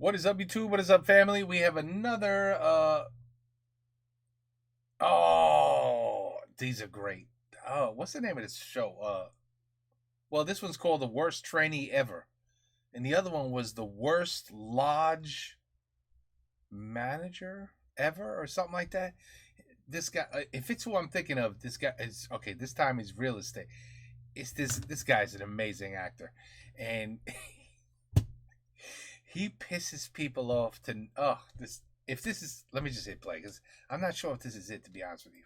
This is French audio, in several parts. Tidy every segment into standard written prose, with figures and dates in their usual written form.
What is up, YouTube? What is up, family? We have another, oh, these are great. Oh, what's the name of this show? Well, this one's called The Worst Trainee Ever. And the other one was The Worst Lodge Manager Ever or something like that. This guy, if it's who I'm thinking of, this guy is, okay, this time he's real estate. It's this guy's an amazing actor. And he pisses people off to, let me just hit play, because I'm not sure if this is it, to be honest with you.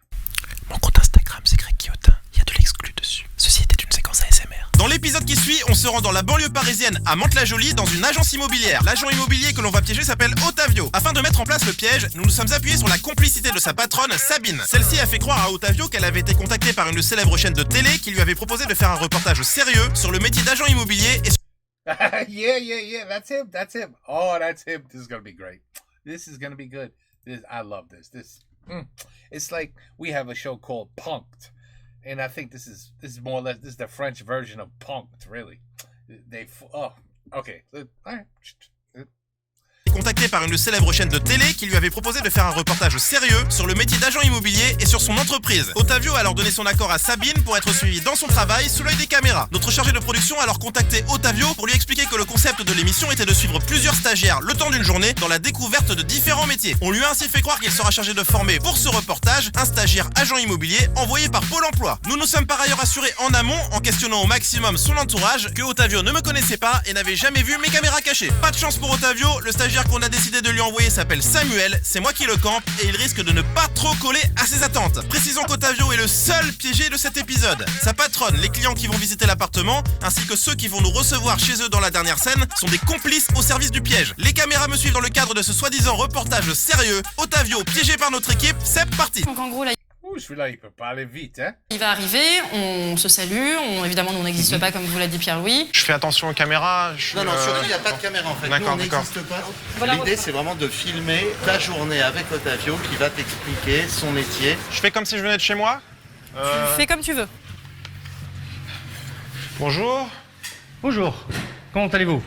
Mon compte Instagram, c'est Greg Guillotin. Il y a de l'exclu dessus. Ceci était une séquence ASMR. Dans l'épisode qui suit, on se rend dans la banlieue parisienne à Mantes-la-Jolie dans une agence immobilière. L'agent immobilier que l'on va piéger s'appelle Ottavio. Afin de mettre en place le piège, nous nous sommes appuyés sur la complicité de sa patronne, Sabine. Celle-ci a fait croire à Ottavio qu'elle avait été contactée par une célèbre chaîne de télé qui lui avait proposé de faire un reportage sérieux sur le métier d'agent immobilier et yeah, that's him. Oh, that's him. This is gonna be great. This is gonna be good. I love this. It's like we have a show called Punked, and I think this is more or less this is the French version of Punked. Really, okay. All right. contacté par une célèbre chaîne de télé qui lui avait proposé de faire un reportage sérieux sur le métier d'agent immobilier et sur son entreprise. Ottavio a alors donné son accord à Sabine pour être suivi dans son travail sous l'œil des caméras. Notre chargé de production a alors contacté Ottavio pour lui expliquer que le concept de l'émission était de suivre plusieurs stagiaires le temps d'une journée dans la découverte de différents métiers. On lui a ainsi fait croire qu'il sera chargé de former pour ce reportage un stagiaire agent immobilier envoyé par Pôle emploi. Nous nous sommes par ailleurs assurés en amont, en questionnant au maximum son entourage, que Ottavio ne me connaissait pas et n'avait jamais vu mes caméras cachées. Pas de chance pour Ottavio, le stagiaire qu'on a décidé de lui envoyer s'appelle Samuel, c'est moi qui le campe et il risque de ne pas trop coller à ses attentes. Précisons qu'Ottavio est le seul piégé de cet épisode. Sa patronne, les clients qui vont visiter l'appartement, ainsi que ceux qui vont nous recevoir chez eux dans la dernière scène, sont des complices au service du piège. Les caméras me suivent dans le cadre de ce soi-disant reportage sérieux. Ottavio, piégé par notre équipe, c'est parti. Donc en gros là, Celui-là, il peut pas aller vite, hein? il va arriver, on se salue, évidemment nous on n'existe pas comme vous l'a dit Pierre-Louis. Je fais attention aux caméras. Non, surtout, il n'y a pas de caméra en fait. D'accord, Nous, on n'existe pas. Voilà. L'idée, c'est vraiment de filmer ta journée avec Ottavio qui va t'expliquer son métier. Je fais comme si je venais de chez moi. Tu fais comme tu veux. Bonjour. Bonjour, comment allez-vous?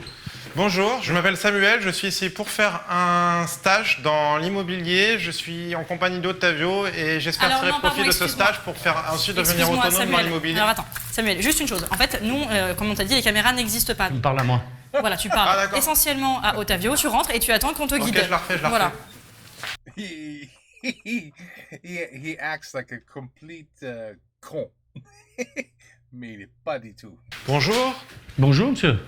Bonjour, je m'appelle Samuel, je suis ici pour faire un stage dans l'immobilier. Je suis en compagnie d'Ottavio et j'espère Alors, tirer non, profit pardon, de ce excuse-moi. stage pour faire ensuite devenir Excuse-moi, autonome dans Samuel. l'immobilier. Alors attends, Samuel, juste une chose. En fait, nous, comme on t'a dit, les caméras n'existent pas. Parle à moi. Voilà, tu Ah, parles d'accord. essentiellement à Ottavio, tu rentres et tu attends qu'on te guide. Ok, je la refais. Voilà. He acts like a complete con. Mais il est pas du tout. Bonjour, Bonjour monsieur,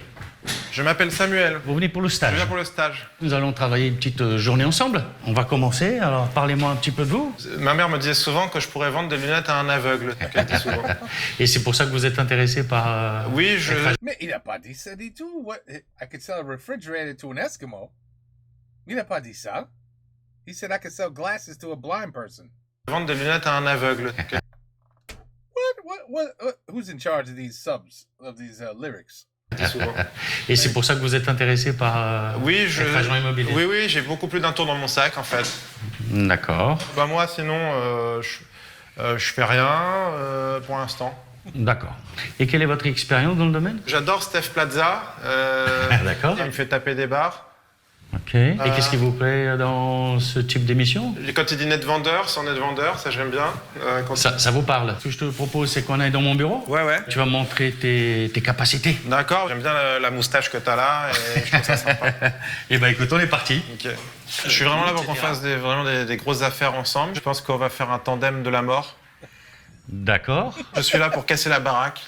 je m'appelle Samuel. vous venez pour le Je stage. viens pour le stage. Nous allons travailler une petite journée ensemble. On va commencer, alors parlez-moi un petit peu de vous. Ma mère me disait souvent que je pourrais vendre des lunettes à un aveugle. Elle dit souvent. Et c'est pour ça que vous êtes intéressé par... Oui, je... Mais il a pas dit ça du tout. What? I could sell a refrigerator to an Eskimo. Il a pas dit ça. He said I could sell glasses to a blind person. vendre des lunettes à un aveugle. What? Who's in charge of these subs, of these lyrics? Elle dit souvent. Et c'est pour ça que vous êtes intéressé par... Oui, être agent immobilier. Oui, j'ai beaucoup plus d'un tour dans mon sac en fait. D'accord, Bah moi sinon je fais rien pour l'instant. d'accord. Et quelle est votre expérience dans le domaine? J'adore Steph Plaza. D'accord. Il me fait taper des barres. Ok. Et qu'est-ce qui vous plaît dans ce type d'émission? Quand il dit net vendeur, sans net vendeur, ça j'aime bien. Ça vous parle. Ce que je te propose, c'est qu'on aille dans mon bureau. Ouais. Tu vas me montrer tes capacités. D'accord, j'aime bien la moustache que t'as là et je trouve ça sympa. Eh ben écoute, on est parti. Ok. Je suis vraiment là pour qu'on fasse vraiment des grosses affaires ensemble. Je pense qu'on va faire un tandem de la mort. D'accord. Je suis là pour casser la baraque.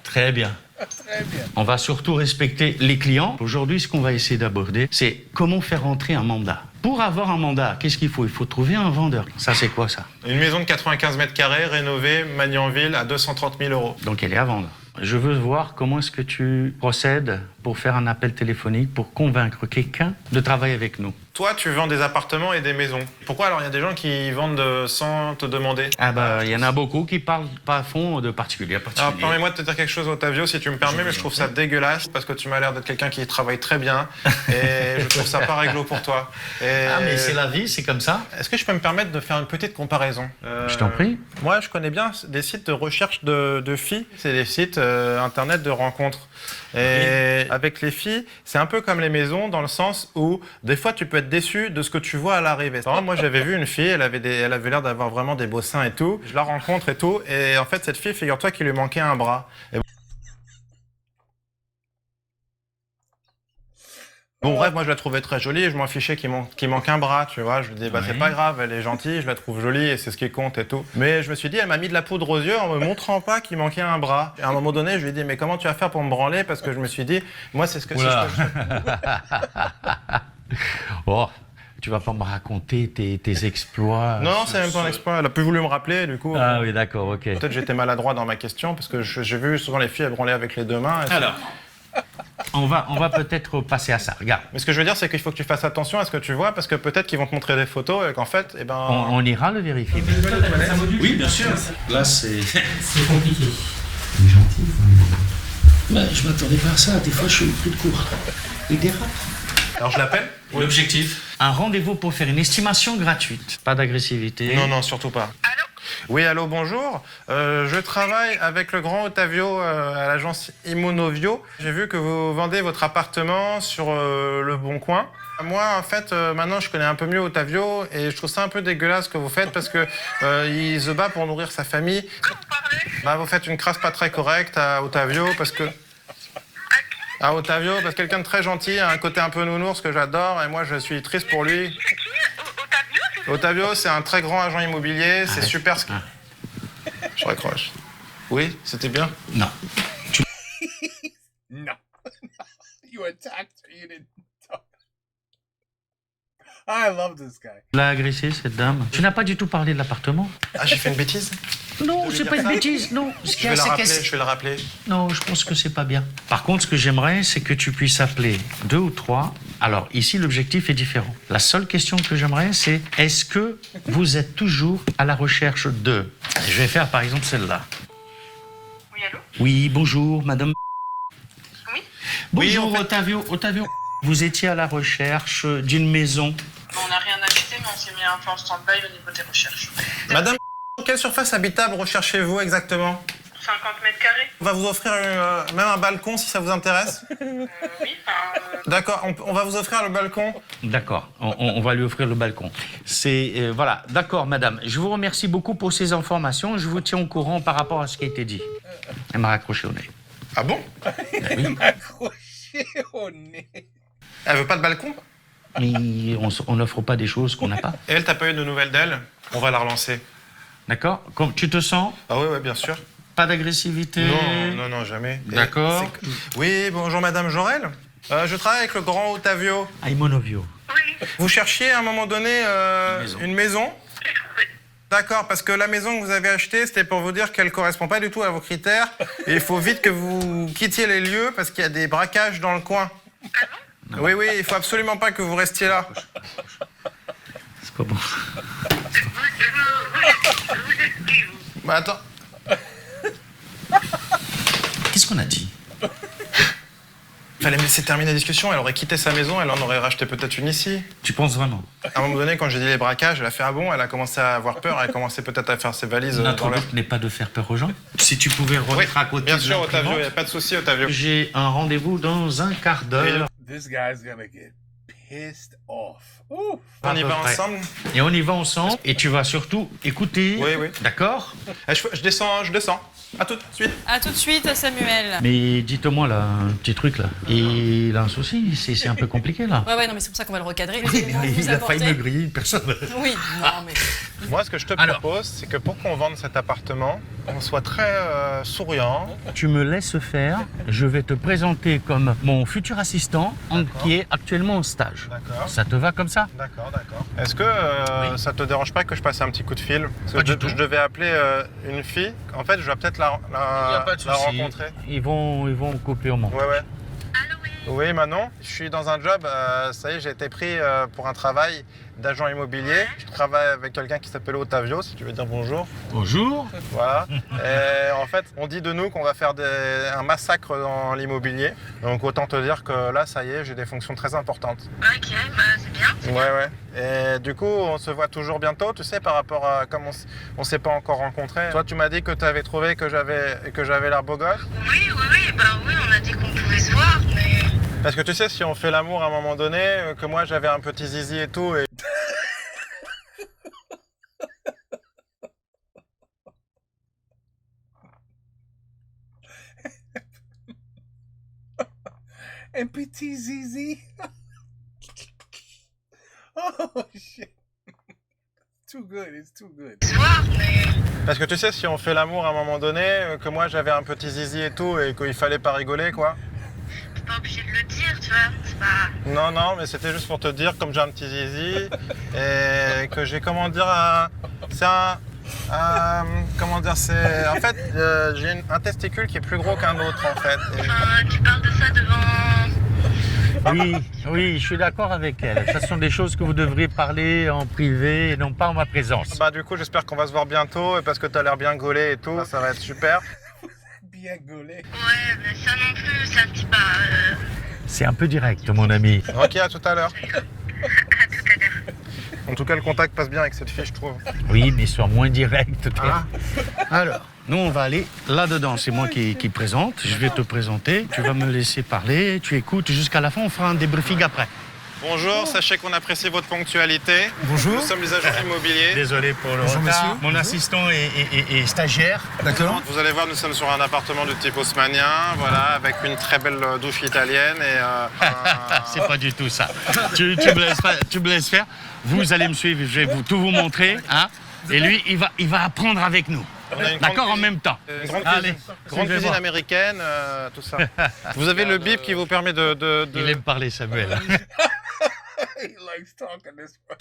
Très bien. Très bien. On va surtout respecter les clients. Aujourd'hui, ce qu'on va essayer d'aborder, c'est comment faire entrer un mandat. Pour avoir un mandat, qu'est-ce qu'il faut? Il faut trouver un vendeur. Ça, c'est quoi ça? Une maison de 95 mètres carrés, rénovée, Magnanville, à 230 000 euros. Donc, elle est à vendre. Je veux voir comment est-ce que tu procèdes pour faire un appel téléphonique pour convaincre quelqu'un de travailler avec nous. Toi, tu vends des appartements et des maisons. Pourquoi alors il y a des gens qui vendent sans te demander? Ah bah, il y en a beaucoup qui parlent pas à fond de particulier à Alors, particulier. permets-moi de te dire quelque chose, Ottavio, si tu me permets, mais je trouve ça dégueulasse parce que tu m'as l'air d'être quelqu'un qui travaille très bien et je trouve ça pas réglo pour toi. Et... Ah, mais c'est la vie, c'est comme ça. Est-ce que je peux me permettre de faire une petite comparaison? Je t'en prie. Moi, je connais bien des sites de recherche de filles. C'est des sites internet de rencontres. Et avec les filles, c'est un peu comme les maisons dans le sens où des fois tu peux être déçu de ce que tu vois à l'arrivée. Moi j'avais vu une fille, elle avait l'air d'avoir vraiment des beaux seins et tout. Je la rencontre et tout, et en fait cette fille, figure-toi qu'il lui manquait un bras. Bon bref, moi je la trouvais très jolie et je m'en fichais qu'il manque un bras, tu vois. Je me dis, bah c'est pas grave, elle est gentille, je la trouve jolie et c'est ce qui compte et tout. Mais je me suis dit, elle m'a mis de la poudre aux yeux en me montrant pas qu'il manquait un bras. Et à un moment donné, je lui ai dit, mais comment tu vas faire pour me branler? Parce que je me suis dit, moi c'est ce que... Oh, tu vas pas me raconter tes exploits. Non, c'est même pas un exploit. Elle a plus voulu me rappeler, du coup. Ah oui, d'accord, ok. Peut-être j'étais maladroit dans ma question parce que j'ai vu souvent les filles elles branler avec les deux mains. Alors, on va peut-être passer à ça. Regarde. Mais ce que je veux dire, c'est qu'il faut que tu fasses attention à ce que tu vois parce que peut-être qu'ils vont te montrer des photos et qu'en fait, eh ben... On ira le vérifier. Oui, bien sûr. Là, c'est... C'est compliqué. Il est gentil. Bah, je m'attendais pas à ça. Des fois, je suis pris de court. Il dérape. Alors je l'appelle? L'objectif. Un rendez-vous pour faire une estimation gratuite. Pas d'agressivité. Non, non, surtout pas. Allô? Oui, allô, bonjour. Je travaille avec le grand Ottavio à l'agence Immonovio. J'ai vu que vous vendez votre appartement sur Le Bon Coin. Moi, en fait, maintenant, je connais un peu mieux Ottavio et je trouve ça un peu dégueulasse ce que vous faites parce que il se bat pour nourrir sa famille. Bah, vous faites une crasse pas très correcte à Ottavio parce que... À Ottavio, parce que quelqu'un de très gentil, a un côté un peu nounours que j'adore et moi, je suis triste pour lui. Ottavio, c'est un très grand agent immobilier, c'est super... Je raccroche. Oui, c'était bien? Non. No. You attacked her, you didn't talk. I love this guy. Tu l'as agressé, cette dame. Tu n'as pas du tout parlé de l'appartement. Ah, j'ai fait une bêtise? Non, c'est pas une bêtise, non. Je vais le rappeler. Non, je pense que c'est pas bien. Par contre, ce que j'aimerais, c'est que tu puisses appeler 2 ou 3. Alors, ici, l'objectif est différent. La seule question que j'aimerais, c'est est-ce que vous êtes toujours à la recherche de... Je vais faire, par exemple, celle-là. Oui, allô? Oui, bonjour, madame... Oui? Bonjour, Oui, en fait- Ottavio. Vous étiez à la recherche d'une maison. On n'a rien acheté, mais on s'est mis un peu en stand-by au niveau des recherches. Madame, quelle surface habitable recherchez-vous exactement? 50 mètres carrés? On va vous offrir même un balcon si ça vous intéresse. Oui, D'accord, on va vous offrir le balcon. D'accord, on va lui offrir le balcon. C'est... voilà, d'accord, madame. Je vous remercie beaucoup pour ces informations. Je vous tiens au courant par rapport à ce qui a été dit. Elle m'a raccroché au nez. Ah bon? Accroché au nez. Elle veut pas de balcon? Mais on n'offre pas des choses qu'on n'a pas. Et elle, t'as pas eu de nouvelles d'elle? On va la relancer. D'accord? Tu te sens? Ah oui, bien sûr. Pas d'agressivité? Non, jamais. D'accord. Oui, bonjour Madame Jorel. Je travaille avec le grand Ottavio. À Immonovio. Vous cherchiez à un moment donné une maison? D'accord, parce que la maison que vous avez achetée, c'était pour vous dire qu'elle correspond pas du tout à vos critères. Et il faut vite que vous quittiez les lieux parce qu'il y a des braquages dans le coin. Oui, il faut absolument pas que vous restiez là. C'est pas bon. Bah attends. Qu'est-ce qu'on a dit? Fallait me laisser terminer la discussion, elle aurait quitté sa maison, elle en aurait racheté peut-être une ici. Tu penses vraiment? À un moment donné, quand j'ai dit les braquages, elle a fait ah bon, elle a commencé à avoir peur, elle a commencé peut-être à faire ses valises Notre dans l'air. but n'est pas de faire peur aux gens. Si tu pouvais remettre à côté bien de sûr, Ottavio, il l'imprimante. n'y a pas de souci, Ottavio. J'ai un rendez-vous dans un quart d'heure. This guy's gonna get pissed off. Ooh. On y À peu va près. ensemble. Et on y va ensemble. Et tu vas surtout écouter. Oui. D'accord? Je descends. À tout de suite. À tout de suite, Samuel. Mais dites-moi là, un petit truc là. Il a un souci, c'est un peu compliqué là. Ouais, non, mais c'est pour ça qu'on va le recadrer. Les éléments que vous Il a failli apportez. me griller, personne. Oui, non, mais... Moi, ce que je te Alors. propose, c'est que pour qu'on vende cet appartement, on soit très souriant. Tu me laisses faire, je vais te présenter comme mon futur assistant qui est actuellement en stage. D'accord. Ça te va comme ça? D'accord. Est-ce que Oui. ça te dérange pas que je passe un petit coup de fil? Parce Pas que du tout. je devais appeler une fille. En fait, je vais peut-être la rencontrer. Ils vont couper au monde. Ouais. Oui, Manon, je suis dans un job, ça y est, j'ai été pris pour un travail d'agent immobilier. Je travaille avec quelqu'un qui s'appelle Ottavio, si tu veux dire bonjour. Bonjour. Voilà. Et en fait, on dit de nous qu'on va faire un massacre dans l'immobilier. Donc autant te dire que là, ça y est, j'ai des fonctions très importantes. ok, bah c'est bien. bien. Ouais. Et du coup, on se voit toujours bientôt, tu sais, par rapport à comme on s'est pas encore rencontrés. Toi, tu m'as dit que tu avais trouvé que j'avais l'air beau gosse. Oui, on a dit qu'on pouvait se voir, mais... Parce que tu sais, si on fait l'amour à un moment donné, que moi j'avais un petit zizi et tout, et... MPTZZ. Oh shit. Too good, it's too good. Se voir, mais... Parce que tu sais, si on fait l'amour à un moment donné, que moi j'avais un petit zizi et tout, et qu'il fallait pas rigoler, quoi. T'es pas obligé de le dire, tu vois. C'est pas... Non, mais c'était juste pour te dire, comme j'ai un petit zizi, et que j'ai, comment dire, en fait, j'ai un testicule qui est plus gros qu'un autre, en fait. Enfin, tu parles de ça devant... Oui, je suis d'accord avec elle. Ce sont des choses que vous devriez parler en privé et non pas en ma présence. Bah du coup, j'espère qu'on va se voir bientôt, et parce que t'as l'air bien gaulé et tout, ça va être super. Bien gaulé. Ouais, mais ça non plus, c'est un petit pas... C'est un peu direct, mon ami. Ok, à tout à l'heure. À tout à l'heure. En tout cas, le contact passe bien avec cette fille, je trouve. Oui, mais sois moins direct, toi. Ah. Alors, nous, on va aller là-dedans. C'est moi qui présente. Je vais te présenter. Tu vas me laisser parler. Tu écoutes jusqu'à la fin. On fera un débriefing après. Bonjour, sachez qu'on apprécie votre ponctualité. Bonjour. Nous sommes les agents immobiliers. Désolé pour le Bonjour, retard. monsieur. Mon assistant est stagiaire. D'accord. Vous allez voir, nous sommes sur un appartement du type haussmannien, voilà, avec une très belle douche italienne et C'est pas du tout ça. Tu me laisses faire. Vous allez me suivre. Je vais tout vous montrer. Hein. Et lui, il va apprendre avec nous. on a une D'accord, grande en même temps. Une grande Allez, grande cuisine suivez-moi. américaine, tout ça. Vous avez le bip qui vous permet de... Il aime parler, Samuel. He likes talking this way.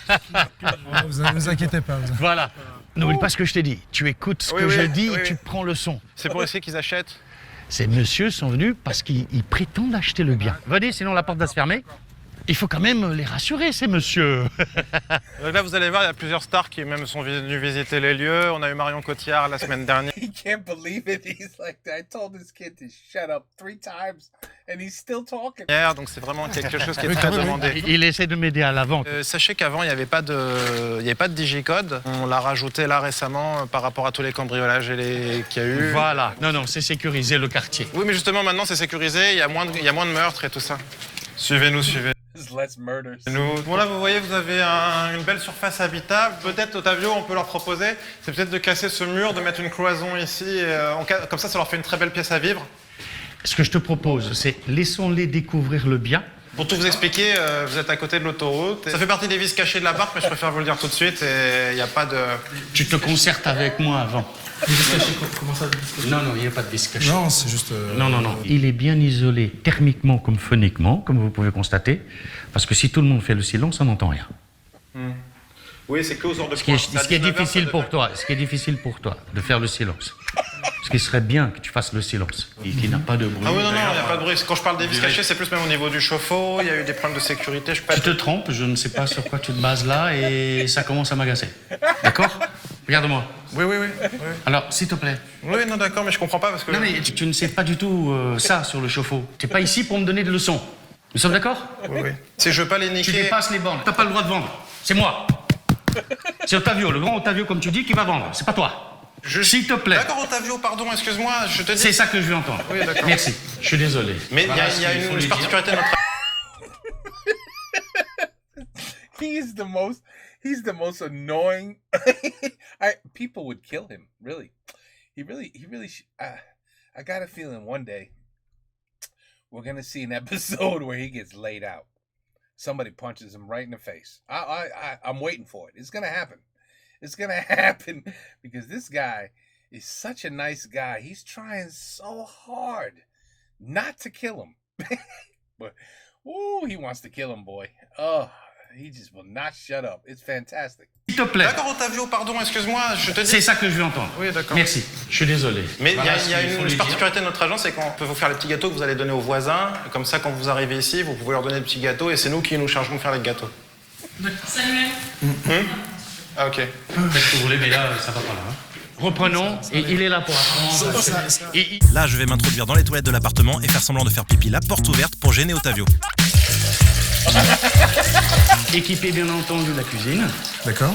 Vous inquiétez pas. Voilà. N'oublie pas ce que je t'ai dit. Tu écoutes ce Oui, que oui, je dis oui, et tu oui. prends le son. C'est pour essayer qu'ils achètent. Ces messieurs sont venus parce qu'ils prétendent acheter le bien. Venez, sinon la porte va se fermer. Il faut quand même les rassurer, ces messieurs. Donc là, vous allez voir, il y a plusieurs stars qui même sont venus visiter les lieux. On a eu Marion Cotillard la semaine dernière. He can't believe it. He's like, I told this kid to shut up 3 times, and he's still talking. Donc c'est vraiment quelque chose qui est très demandé. Il essaie de m'aider à la vente. Sachez qu'avant, il n'y avait pas de digicode. On l'a rajouté là récemment par rapport à tous les cambriolages qu'il y a eu. Voilà. Non, c'est sécurisé le quartier. Oui, mais justement, maintenant, c'est sécurisé. Il y a moins de meurtres et tout ça. Suivez-nous. There's less murders. Bon, là, vous voyez, vous avez une belle surface habitable. Peut-être, Ottavio, on peut leur proposer, c'est peut-être de casser ce mur, de mettre une cloison ici. Comme ça leur fait une très belle pièce à vivre. Ce que je te propose, c'est laissons-les découvrir le bien. Pour tout vous expliquer, vous êtes à côté de l'autoroute. Ça fait partie des vices cachés de la barque, mais je préfère vous le dire tout de suite. Et il n'y a pas de... Tu te concertes avec moi avant. Comment ça? Non, il n'y a pas de vis caché. Non, c'est juste... Non. Il est bien isolé thermiquement comme phoniquement, comme vous pouvez constater. Parce que si tout le monde fait le silence, on n'entend rien. Oui, c'est que aux heures de Ce qui est difficile pour toi, de faire le silence. Ce qui serait bien que tu fasses le silence. Et qu'il n'a pas de bruit. Ah oui, non, il n'y a pas de bruit. Quand je parle des vices cachés, c'est plus même au niveau du chauffe-eau. Il y a eu des problèmes de sécurité. Tu te trompes, je ne sais pas sur quoi tu te bases là et ça commence à m'agacer. D'accord? Regarde-moi. Oui. Alors, s'il te plaît. Oui, non, d'accord, mais je comprends pas parce que... Non, mais tu ne sais pas du tout ça sur le chauffe-eau. Tu n'es pas ici pour me donner de leçons. Nous sommes d'accord? Oui. Si je veux pas les niquer... Tu dépasses les bornes. Tu n'as pas le droit de vendre. C'est moi. C'est Ottavio, le grand Ottavio, comme tu dis, qui va vendre. C'est pas toi. S'il te plaît. D'accord, Ottavio, pardon, excuse-moi, je te dis... C'est ça que je veux entendre. Oui, d'accord. Merci. Je suis désolé. Mais il Voilà y a ce qu'il faut une lui dire. particularité de notre... He's the most annoying. People would kill him. Really, he really. I got a feeling one day we're gonna see an episode where he gets laid out. Somebody punches him right in the face. I'm waiting for it. It's gonna happen. It's gonna happen because this guy is such a nice guy. He's trying so hard not to kill him, but he wants to kill him, boy. Oh. He just will not shut up. It's fantastic. S'il te plaît. D'accord, Ottavio, pardon, excuse-moi, je te dis... C'est ça que je veux entendre. Oui, d'accord. Merci. Je suis désolé. Mais il Voilà y a ce qu'il faut lui une dire. particularité de notre agence, c'est qu'on peut vous faire les petits gâteaux que vous allez donner aux voisins. Comme ça, quand vous arrivez ici, vous pouvez leur donner des petits gâteaux et c'est nous qui nous chargeons de faire les gâteaux. Samuel. Ah, ok. Faites ce que vous voulez, mais là, ça va pas là. Reprenons, et il est là pour apprendre. Là, je vais m'introduire dans les toilettes de l'appartement et faire semblant de faire pipi la porte ouverte pour gêner Ottavio. équiper bien entendu la cuisine. D'accord.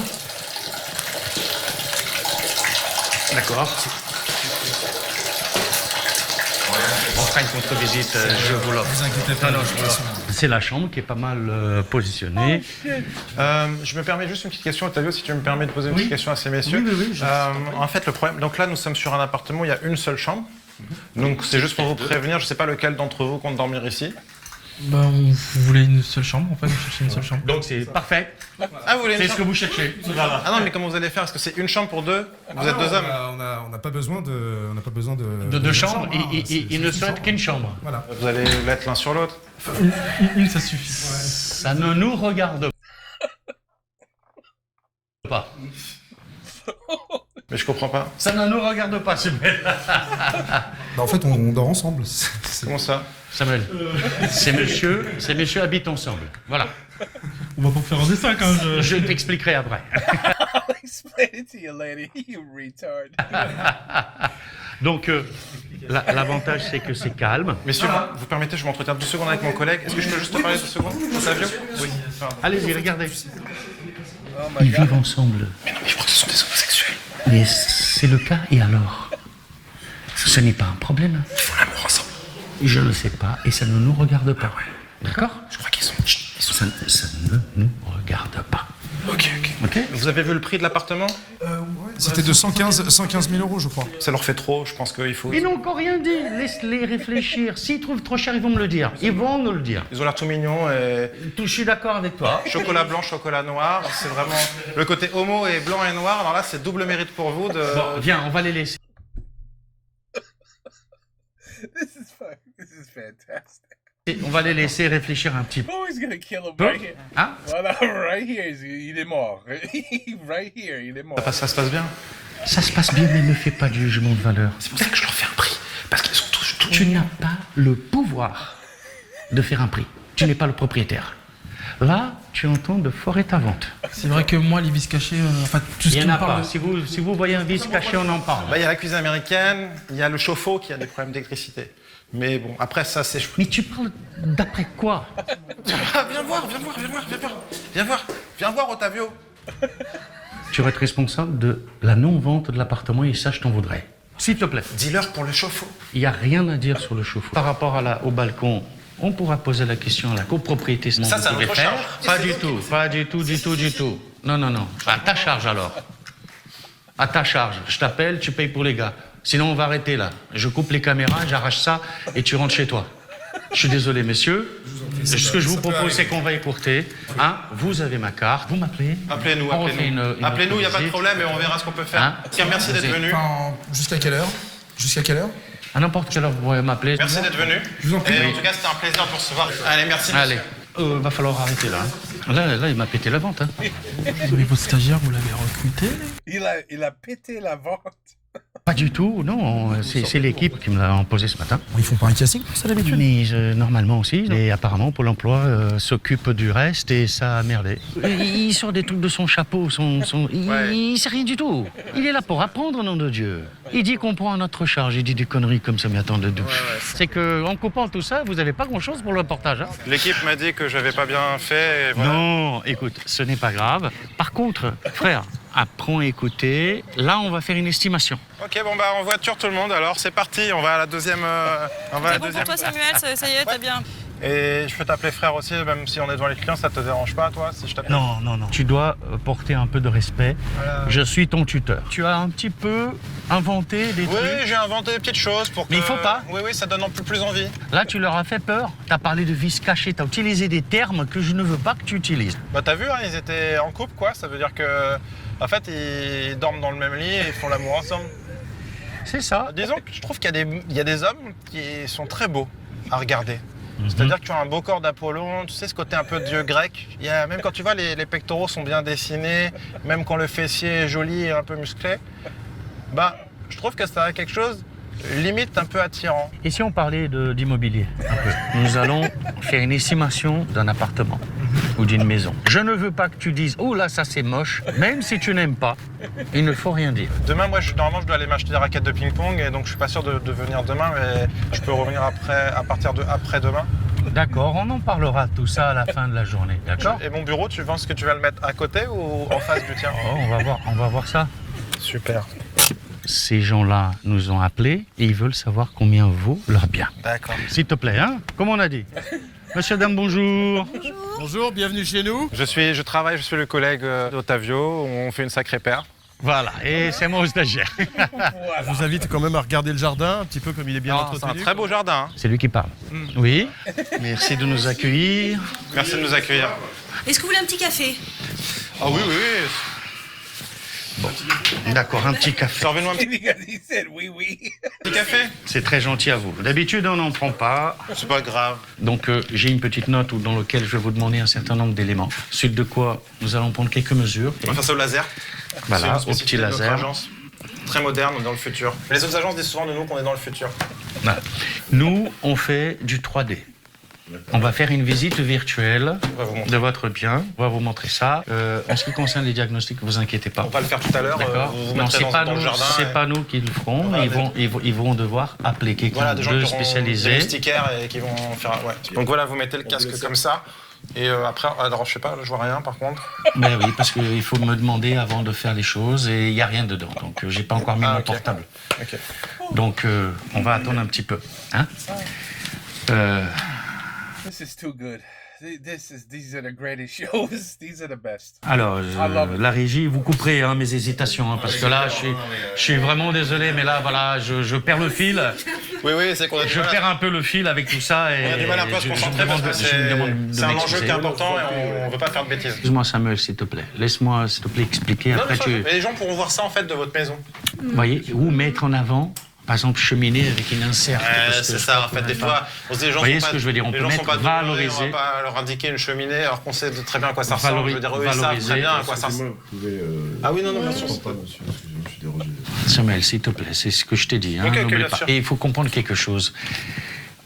D'accord. On fera une contre-visite, je vous l'offre. Ne vous inquiétez pas. Non, je vous l'offre. C'est la chambre qui est pas mal positionnée. Je me permets juste une petite question, Ottavio, si tu me permets de poser une petite question à ces messieurs. Oui. En fait, le problème, donc là, nous sommes sur un appartement où il y a une seule chambre. Donc c'est juste pour vous prévenir, je sais pas lequel d'entre vous compte dormir ici. Bah, vous voulez une seule chambre, en fait, vous cherchez une seule chambre. Donc c'est parfait. Ah, vous voulez une C'est ce chambre que vous cherchez. Ah non, mais comment vous allez faire? Est-ce que c'est une chambre pour deux? Vous êtes deux hommes? On n'a pas besoin de... On n'a pas besoin De deux chambres, il ne souhaite qu'une chambre. Voilà. Vous allez l'être l'un sur l'autre? Une, ça suffit. Ça ne nous regarde pas. Mais je comprends pas. Ça ne nous regarde pas, Samuel. Bah, en fait, on dort ensemble. Comment ça? Samuel, ces messieurs habitent ensemble. Voilà. On va pas faire un dessin, quand même. Je t'expliquerai après. I'll explain it to you later, you retard. Donc, l'avantage, c'est que c'est calme. Messieurs, vous permettez, je m'entretiens 2 secondes avec mon collègue. Est-ce que je peux juste te parler 2 secondes? Ottavio? Oui. Allez-y, regardez. Oh my Ils god. vivent ensemble. Mais non, mais je crois que ce sont des homosexuels. Mais c'est le cas, et alors? Ce n'est pas un problème. Ils font l'amour ensemble. Je ne sais pas, et ça ne nous regarde pas. D'accord? Je crois qu'ils sont... Ça ne nous regarde pas. Ok. Vous avez vu le prix de l'appartement? C'était de 115 000 euros, je crois. Ça leur fait trop, je pense qu'il faut... Ils n'ont encore rien dit. Laisse-les réfléchir. S'ils trouvent trop cher, ils vont me le dire. Ils vont nous le dire. Ils ont l'air tout mignons et... Je suis d'accord avec toi. Chocolat blanc, chocolat noir, c'est vraiment... Le côté homo et blanc et noir, alors là, c'est double mérite pour vous de... Bon, viens, on va les laisser. This is fantastic. On va les laisser réfléchir un petit peu. Oh, he's gonna kill him right here. Hein? Voilà, right here, il est mort. Right here, il est mort. Ça se passe bien? Ça se passe bien, mais ne fais pas de jugement de valeur. C'est pour ça que je leur fais un prix. Parce qu'ils sont tous... Tu n'as pas le pouvoir de faire un prix. Tu n'es pas le propriétaire. Là, tu entends de forer ta vente. C'est vrai que moi, les vis cachés, enfin, tout ce Il qui n'y en me a parle... pas. Si vous voyez un vice caché, on en parle. Bah, il y a la cuisine américaine, il y a le chauffe-eau qui a des problèmes d'électricité. Mais bon, après ça, c'est... Mais tu parles d'après quoi? Ah, viens voir, Ottavio. Tu vas être responsable de la non-vente de l'appartement et ça, je t'en voudrais. S'il te plaît. Dis-leur pour le chauffe-eau. Il n'y a rien à dire sur le chauffe-eau. Par rapport au balcon, on pourra poser la question à la copropriété. Ça, c'est à vous pouvez notre faire. charge. Pas du tout. Non. À ta charge alors. À ta charge. Je t'appelle, tu payes pour les gars. Sinon, on va arrêter là. Je coupe les caméras, j'arrache ça et tu rentres chez toi. Je suis désolé, messieurs. Ce que je vous propose, c'est qu'on va écourter. Hein, vous avez ma carte, vous m'appelez. Appelez-nous, On refait une Appelez-nous, il n'y a pas de visite. problème et on verra ce qu'on peut faire. Hein? Tiens, merci d'être venu. Enfin, jusqu'à quelle heure? À n'importe quelle heure, vous pourrez m'appeler. Merci d'être venu. Je vous en prie. Et en tout cas, c'était un plaisir de vous recevoir. Allez, merci. Allez, va falloir arrêter là. Là, il m'a pété la vente. Hein. Vous avez votre stagiaire, vous l'avez recruté? Il a pété la vente. Pas du tout, non. C'est l'équipe qui me l'a imposé ce matin. Ils font pas un casting pour ça d'habitude? Mais normalement aussi. Et apparemment, Pôle emploi s'occupe du reste et ça a merdé. Il sort des trucs de son chapeau. Il sait rien du tout. Il est là pour apprendre, nom de Dieu. Il dit qu'on prend à notre charge. Il dit des conneries comme ça, mais attendez d'où. C'est qu'en coupant tout ça, vous n'avez pas grand-chose pour le reportage. Hein. L'équipe m'a dit que j'avais pas bien fait. Et voilà. Non, écoute, ce n'est pas grave. Par contre, frère, apprends à écouter. Là, on va faire une estimation. Ok, bon bah en voiture tout le monde. Alors c'est parti. On va à la deuxième. C'est bon pour toi, Samuel, ça y est, t'as bien. Et je peux t'appeler frère aussi, même si on est devant les clients, ça te dérange pas, toi, si je t'appelle? Non. Tu dois porter un peu de respect. Voilà. Je suis ton tuteur. Tu as un petit peu inventé des trucs. Oui, j'ai inventé des petites choses pour que... Mais il faut pas. Oui, ça donne plus envie. Là, tu leur as fait peur. T'as parlé de vice caché. T'as utilisé des termes que je ne veux pas que tu utilises. Bah t'as vu, hein, ils étaient en couple, quoi. Ça veut dire que, en fait, ils dorment dans le même lit et ils font l'amour ensemble. C'est ça. Disons que je trouve qu'il y a des hommes qui sont très beaux à regarder. C'est-à-dire que tu as un beau corps d'Apollon, tu sais ce côté un peu dieu grec. Même quand tu vois, les pectoraux sont bien dessinés, même quand le fessier est joli et un peu musclé. Bah, je trouve que ça a quelque chose limite un peu attirant. Et si on parlait d'immobilier un peu? Nous allons faire une estimation d'un appartement ou d'une maison. Je ne veux pas que tu dises « Oh là, ça c'est moche », même si tu n'aimes pas. Il ne faut rien dire. Demain, moi, normalement, je dois aller m'acheter des raquettes de ping-pong et donc je suis pas sûr de venir demain, mais je peux revenir à partir de après-demain. D'accord, on en parlera tout ça à la fin de la journée, d'accord? Et mon bureau, tu penses que tu vas le mettre à côté ou en face du tien? Oh, on va voir ça. Super. Ces gens-là nous ont appelés et ils veulent savoir combien vaut leur bien. D'accord. S'il te plaît, hein? Comme on a dit. Monsieur, dame, bonjour. Bonjour, bienvenue chez nous. Je suis le collègue d'Ottavio, on fait une sacrée paire. Voilà, et c'est mon stagiaire. Je vous invite quand même à regarder le jardin, un petit peu comme il est bien entretenu. C'est un très beau jardin. Hein. C'est lui qui parle. Oui, merci de nous accueillir. Merci de nous accueillir. Est-ce que vous voulez un petit café? Ah oui, oui, oui. Bon, d'accord, un petit café. Servez-nous un petit He said oui. café. C'est très gentil à vous. D'habitude, on n'en prend pas. C'est pas grave. Donc, j'ai une petite note dans laquelle je vais vous demander un certain nombre d'éléments. Suite de quoi, nous allons prendre quelques mesures. On va faire ça au laser. Voilà, C'est au une petit spécificité de notre laser. agence. Très moderne, dans le futur. Les autres agences disent souvent de nous qu'on est dans le futur. Voilà. Nous, on fait du 3D. On va faire une visite virtuelle de votre bien. On va vous montrer ça. En ce qui concerne les diagnostics, ne vous inquiétez pas. On va le faire tout à l'heure. D'accord. Vous Non, mettrez c'est pas dans nous. le jardin. C'est pas nous qui le ferons. Voilà, Ils vont devoir appeler quelqu'un Voilà, des gens de qui auront des spécialisé. moustiquaires et qui vont faire. Ouais. Donc voilà, vous mettez le casque comme ça. Et après, alors je sais pas, je vois rien par contre. Ben oui, parce qu'il faut me demander avant de faire les choses et il n'y a rien dedans. Donc j'ai pas encore mis mon portable. Ok. Donc on va attendre un petit peu. Hein? This is too good. These are the greatest shows. These are the best. Alors, love it. la régie, vous couperez mes hésitations, hein, parce que là, je suis vraiment désolé, mais là, voilà, je perds le fil. Oui, c'est qu'on a Je perds un peu le fil avec tout ça. Et On a du mal un peu à se concentrer parce que c'est un enjeu qui est important et on ne veut pas faire de bêtises. Excuse-moi, Samuel, s'il te plaît. Laisse-moi, s'il te plaît, expliquer. Non, Après, mais les gens pourront voir ça en fait de votre maison. Vous voyez, ou mettre en avant, par exemple, cheminée avec une insert. C'est ça, en fait, des fois, on se dit les gens Vous voyez sont ce pas, que je veux dire, on les peut gens sont mettre pas doués, on valoriser. va pas leur indiquer une cheminée alors qu'on sait très bien à quoi ça ressemble. Je veux dire, eux, ils savent très bien à quoi ça ressemble. Ah oui, non, bien sûr. Samuel, s'il te plaît, c'est ce que je t'ai dit. Hein, Ok, n'oublie bien pas. sûr. Et il faut comprendre quelque chose.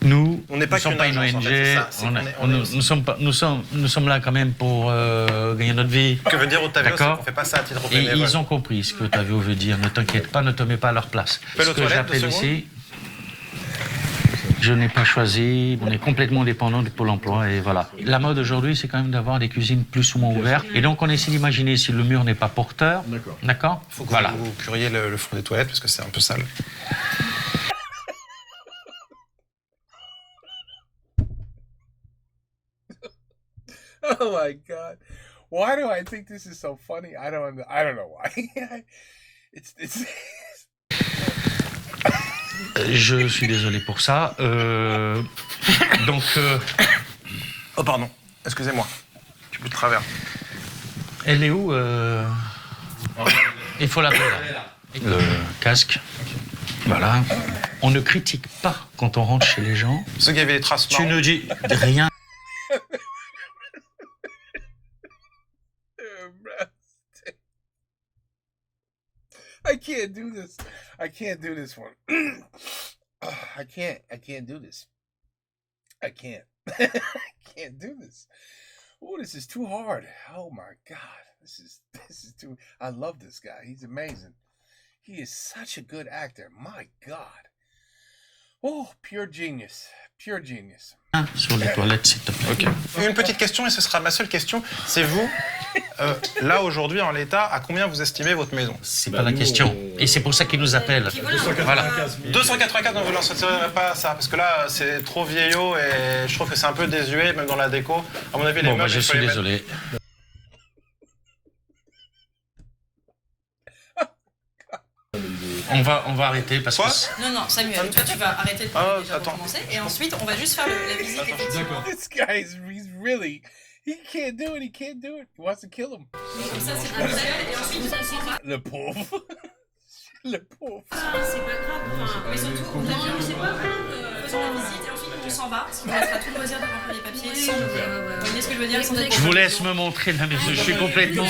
Nous On n'est pas ne sommes qu'une pas une agence, en ONG, fait, c'est ça, c'est qu'on est nous sommes là quand même pour gagner notre vie. Ce que veut dire Ottavio, c'est D'accord. qu'on fait pas ça à titre Et bénévole. ils ont compris ce que Ottavio veut dire. Ne t'inquiète pas, ne te mets pas à leur place. Fais Ce le que toilette, j'appelle 2 ici, je n'ai pas choisi, on est complètement dépendant de Pôle emploi et voilà. La mode aujourd'hui, c'est quand même d'avoir des cuisines plus ou moins ouvertes. Et donc, on essaie d'imaginer si le mur n'est pas porteur. D'accord. Il faut que Voilà. vous curiez le fond des toilettes parce que c'est un peu sale. Oh my god. Why do I think this is so funny? I don't know why. it's Je suis désolé pour ça. Donc, Oh pardon, excusez-moi. Tu peux de travers. elle est où Il faut l'appeler là. Le casque. Voilà. On ne critique pas quand on rentre chez les gens. Ceux qui avaient les traces Tu marron. ne dis rien. I can't do this. I can't do this one. I can't do this. I can't. I can't do this. Oh, this is too hard. Oh my god. This is too I love this guy. He's amazing. He is such a good actor. My god. Oh, pure genius. Pure genius. Sur les toilettes, s'il te plaît. Ok. Une petite question, et ce sera ma seule question. C'est vous, là aujourd'hui en l'état, à combien vous estimez votre maison? C'est pas la question. Et c'est pour ça qu'ils nous appellent. Voilà. 284, non, vous n'en sortirez pas ça, parce que là, c'est trop vieillot et je trouve que c'est un peu désuet, même dans la déco. À mon avis, les Bon, meubles, bah, je il faut suis les mettre- désolé. On va arrêter parce Quoi que... Non, Samuel, toi, tu vas arrêter de parler déjà pour commencer. Et ensuite, on va juste faire la visite. Effectivement. This guy he's really he can't do it. He can't do it. He wants to kill him. Comme ça, c'est pour et ensuite, vous allez Le pauvre. Le pauvre. c'est pas grave. Mais surtout, on a dit, c'est pas faisons la visite et ensuite on s'en va. Parce qu'il nous restera tout le loisir de remplir les papiers. Vous voyez ce que je veux dire? Je vous laisse me montrer la maison. Je suis complètement...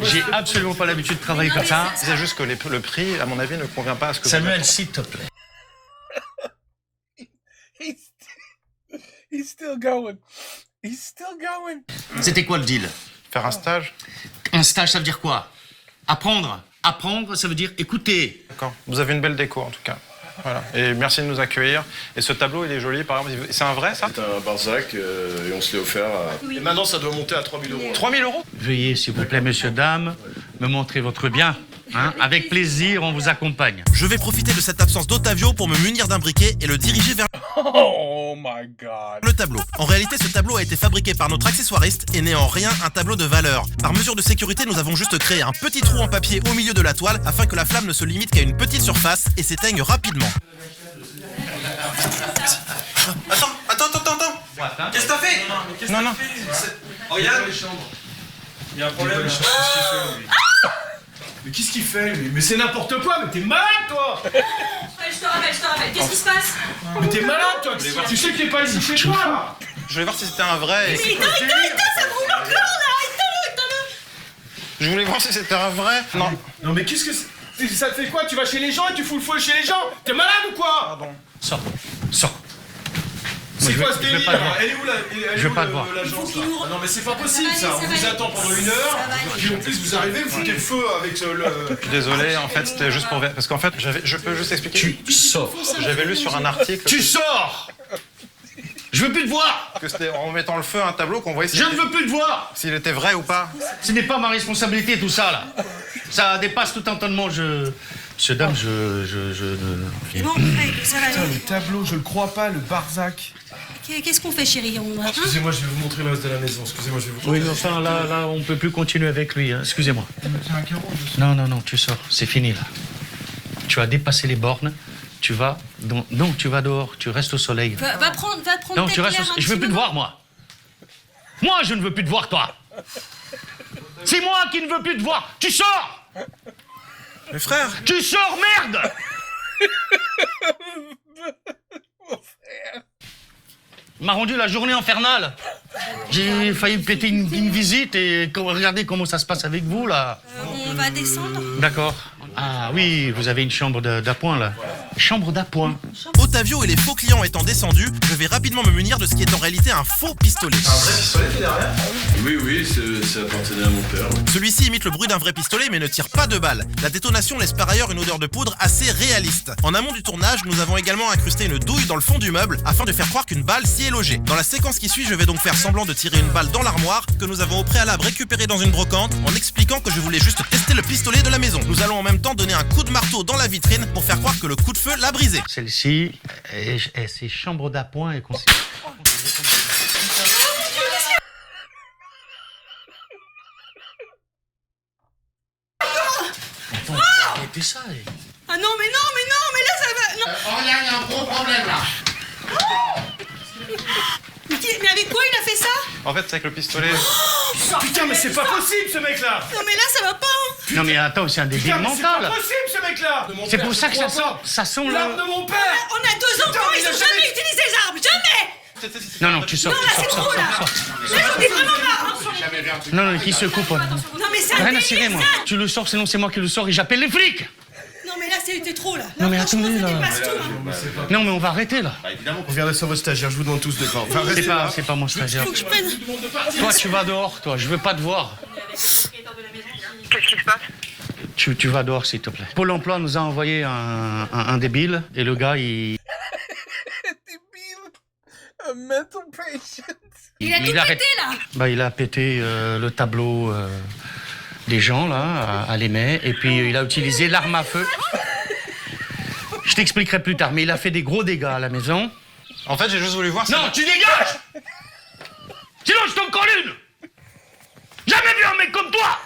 J'ai absolument pas l'habitude de travailler comme ça. C'est juste que le prix, à mon avis, ne convient pas à ce que Samuel, vous s'il te plaît. He's still going. He's still going. C'était quoi le deal? faire un stage. Un stage, ça veut dire quoi? Apprendre. Apprendre, ça veut dire écouter. D'accord. Vous avez une belle déco en tout cas. Voilà. Et merci de nous accueillir. Et ce tableau, il est joli, par exemple. C'est un vrai, ça? C'est un Barzac et on se l'est offert. Et maintenant, ça doit monter à 3 000 €. 3 000 €? Veuillez, s'il vous plaît, messieurs, dames, me montrer votre bien. Hein? Avec plaisir, on vous accompagne. Je vais profiter de cette absence d'Ottavio pour me munir d'un briquet et le diriger vers Oh my god. le tableau. En réalité, ce tableau a été fabriqué par notre accessoiriste et n'est en rien un tableau de valeur. Par mesure de sécurité, nous avons juste créé un petit trou en papier au milieu de la toile afin que la flamme ne se limite qu'à une petite surface et s'éteigne rapidement. Attends. Qu'est-ce que t'as fait? Non. Regarde. Il y a un problème. Mais qu'est-ce qu'il fait, lui? Mais c'est n'importe quoi, mais t'es malade, toi! Ouais, je te rappelle. Qu'est-ce qui se passe? Mais t'es malade, toi! Tu sais que t'es pas ici chez toi, là! Je voulais voir si c'était un vrai. Mais éteins, ça brûle encore là! Éteins-le! Je voulais voir si c'était un vrai. Non. Non, mais qu'est-ce que c'est? Ça te fait quoi? Tu vas chez les gens et tu fous le feu chez les gens? T'es malade ou quoi? Pardon. Sors. C'est quoi ce je vais délire? pas te voir. Elle est où Je veux pas te voir. l'agence là? Ah non mais c'est pas possible ça, on vous attend pendant 1 heure, puis en plus vous arrivez, vous foutez le feu avec le... Je suis désolé, en fait, c'était juste pour... Parce qu'en fait, je peux juste expliquer. Tu sors. J'avais lu sur un article... Tu sors! Je veux plus te voir! Que c'était en mettant le feu à un tableau qu'on voyait Je ne veux plus te voir! s'il était vrai ou pas. Ce n'est pas ma responsabilité tout ça là. Ça dépasse tout entendement. Monsieur dame, Bon, Craig, ça va Putain, aller. le tableau, je le crois pas, le Barzac. Qu'est-ce qu'on fait, chérie? Hein? Excusez-moi, je vais vous montrer le reste de la maison, excusez-moi, je vais vous... Oui, mais enfin là, on peut plus continuer avec lui. Hein. Excusez-moi. Il me tient un carreau, je sais. Non, tu sors. C'est fini là. Tu as dépassé les bornes. Tu vas... Non, tu vas dehors. Tu restes au soleil. Va prendre Non, tes tu restes. clairs un Je veux petit plus te moment. voir, moi. Moi, je ne veux plus te voir, toi. C'est moi qui ne veux plus te voir. Tu sors. Mais frère, Tu sors, merde. M'a rendu la journée infernale. J'ai failli me péter une visite et regardez comment ça se passe avec vous là. On va descendre. D'accord. Ah oui, vous avez une chambre d'appoint là. Chambre d'appoint. Ottavio et les faux clients étant descendus, je vais rapidement me munir de ce qui est en réalité un faux pistolet. Un vrai pistolet qui est derrière? Oui, ça appartenait à mon père. Celui-ci imite le bruit d'un vrai pistolet mais ne tire pas de balles. La détonation laisse par ailleurs une odeur de poudre assez réaliste. En amont du tournage, nous avons également incrusté une douille dans le fond du meuble afin de faire croire qu'une balle s'y est logée. Dans la séquence qui suit, je vais donc faire semblant de tirer une balle dans l'armoire que nous avons au préalable récupérée dans une brocante en expliquant que je voulais juste tester le pistolet de la maison. Nous allons en même temps donner un coup de marteau dans la vitrine pour faire croire que le coup de feu l'a brisé. Celle-ci, c'est chambre d'appoint et considérée. Attends, arrêtez ça. Ah non, mais là ça va. Non. Il y a un gros problème là. Mais avec quoi il a fait ça? En fait, c'est avec le pistolet. Putain, mais c'est pas possible ce mec-là! Non, mais là ça va pas. Hein. Non mais attends, c'est un débile Putain, mais c'est mental. pas possible ce mec-là! C'est pour ça que ça sent L'arme de mon père! On a 2 enfants, mais ils il a ont jamais- jamais utilisé les armes, jamais. Non, tu sors. Non, là c'est trop là. Là j'en ai vraiment marre. Hein. Non, qui se coupe. Non, mais c'est un Rien à délire, cirer, moi. ça. Tu le sors, sinon c'est moi qui le sors et j'appelle les flics. Non, mais là c'était trop là. Non, mais franchement, attendez, ça là. dépasse tout. Hein. Non, mais on va arrêter là. Évidemment qu'on vient sur votre stagiaire, je vous demande tous de quoi. Enfin, restez là. C'est pas mon stagiaire. Faut que je prenne. Toi, tu vas dehors, toi. Je veux pas te voir. Qu'est-ce qui se passe? Tu vas dehors, s'il te plaît. Pôle emploi nous a envoyé un débile et le gars, il A mental patient. Il a tout arrête- pété là. Bah, il a pété le tableau des gens, là, à l'Émet, et puis il a utilisé l'arme à feu. Je t'expliquerai plus tard, mais il a fait des gros dégâts à la maison. En fait, j'ai juste voulu voir si... Non, tu dégages! Sinon, je t'en colle une! Jamais vu un mec comme toi!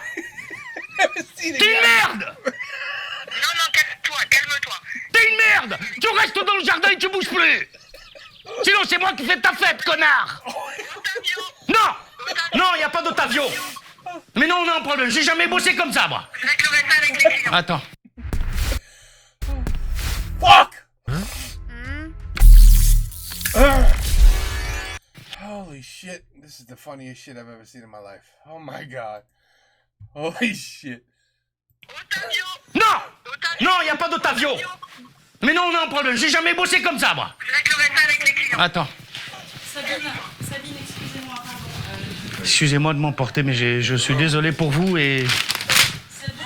T'es une merde! Non, calme-toi. T'es une merde! Tu restes dans le jardin et tu bouges plus! Sinon, c'est moi qui fais ta fête, connard! Non! Non, y a pas d'Ottavio! Mais non, on a un problème, j'ai jamais bossé comme ça, moi! Réglerai ça avec les clients. Attends. Fuck! Holy shit. This is the funniest shit I've ever seen in my life. Oh my god. Holy shit. Ottavio! Non! Non, y a pas d'Ottavio! Mais non, on a un problème, j'ai jamais bossé comme ça, moi! Réglerai ça avec les clients. Attends. Sabine, excusez-moi, pardon. Excusez-moi de m'emporter, mais je suis désolé pour vous et... Sabine,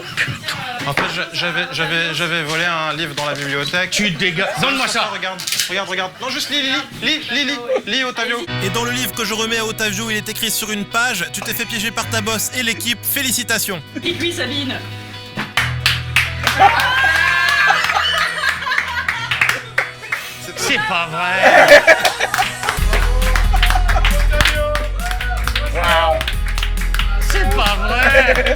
est-ce que vous pouvez dire En fait, j'avais volé un livre dans la bibliothèque. Tu dégages. Donne-moi ça. Regarde. Non, juste lis, Otavio. Et dans le livre que je remets à Otavio, il est écrit sur une page: tu t'es fait piéger par ta boss et l'équipe, félicitations. Et puis Sabine. C'est pas vrai. Wow. C'est pas vrai.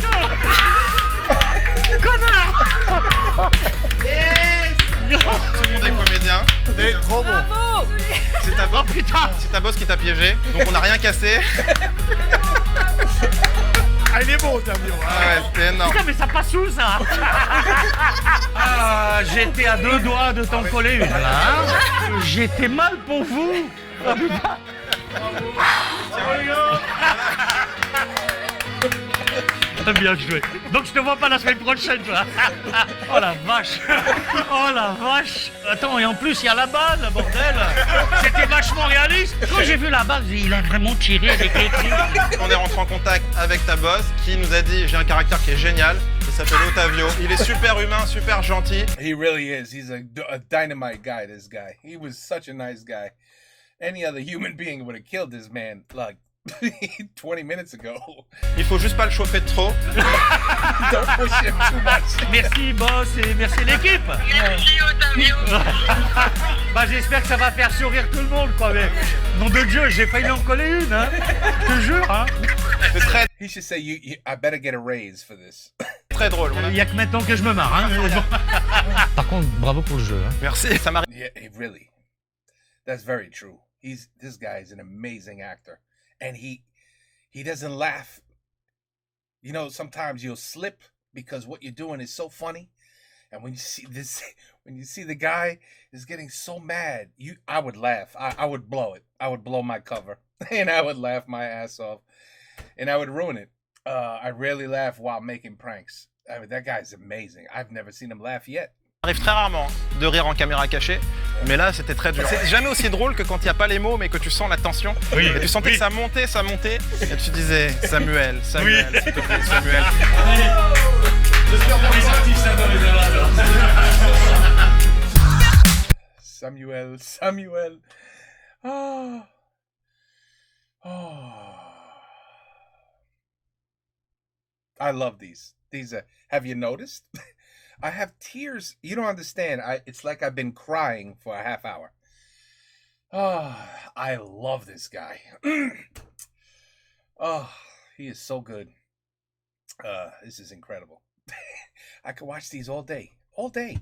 Connard. Tout le monde est comédien. C'est trop bon. C'est ta boss, c'est ta boss qui t'a piégé, donc on n'a rien cassé. Ah, il est bon, Otavio. Ah ouais, c'était énorme. Putain, mais ça passe où, ça? Ah, j'étais à 2 doigts de t'en coller une, là. Hein. J'étais mal pour vous. Ah, putain. T'as bien joué. Donc je te vois pas la semaine prochaine, toi. Oh la vache. Oh la vache. Attends, et en plus il y a la balle, bordel. C'était vachement réaliste. Quand j'ai vu la balle, il a vraiment tiré avec les pieds. On est rentré en contact avec ta boss qui nous a dit: j'ai un caractère qui est génial. Il s'appelle Otavio. Il est super humain, super gentil. He really is. He's a dynamite guy, this guy. He was such a nice guy. Any other human being would have killed this man like 20 minutes ago. Il faut juste pas le chauffer de trop. Don't push him too much. Merci boss et merci l'équipe. Merci Otavio. Bah j'espère que ça va faire sourire tout le monde, quoi. Mais nom de Dieu, j'ai failli en coller une, hein. Je te jure, hein. C'est très, He should say, I better get a raise for this. très drôle. Il y a que maintenant que je me marre, hein. Par contre, bravo pour le jeu, hein. Merci, ça m'arrive. Yeah, really. That's very true. This guy is an amazing actor. And he doesn't laugh. You know, sometimes you'll slip because what you're doing is so funny. And when you see this, when you see the guy is getting so mad, I would laugh. I would blow it. I would blow my cover. And I would laugh my ass off. And I would ruin it. I rarely laugh while making pranks. I mean, that guy's amazing. I've never seen him laugh yet. Ça arrive très rarement de rire en caméra cachée, mais là c'était très dur. C'est jamais aussi drôle que quand il n'y a pas les mots mais que tu sens la tension. Oui, et tu sentais que ça montait, et tu disais Samuel, s'il te plaît, Samuel. J'espère pour les artistes, ça doit les Samuel. I love these. These have you noticed? I have tears. You don't understand. It's like I've been crying for a half hour. I love this guy. He is so good. This is incredible. I could watch these all day. All day.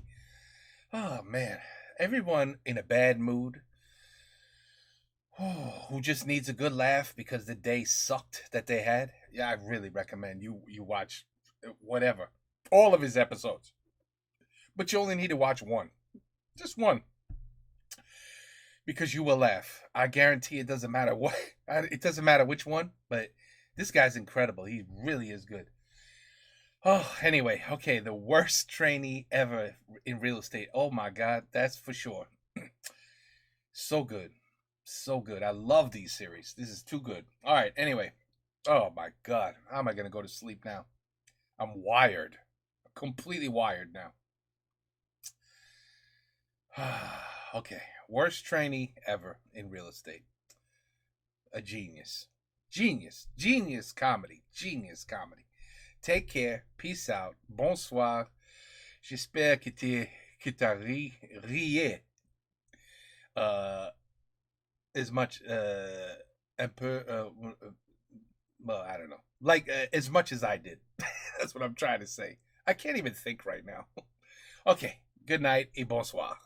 Oh, man. Everyone in a bad mood, who just needs a good laugh because the day sucked that they had. Yeah, I really recommend you watch whatever. All of his episodes. But you only need to watch one. Just one. Because you will laugh. I guarantee it doesn't matter what. It doesn't matter which one. But this guy's incredible. He really is good. Oh, anyway. Okay, the worst trainee ever in real estate. Oh my God. That's for sure. So good. So good. I love these series. This is too good. All right, anyway. Oh my God. How am I going to go to sleep now? I'm wired. I'm completely wired now. Okay, worst trainee ever in real estate. A genius. Genius comedy. Take care. Peace out. Bonsoir. J'espère que t'as rié. As much, un peu, well, I don't know. Like, as much as I did. That's what I'm trying to say. I can't even think right now. Okay, good night et bonsoir.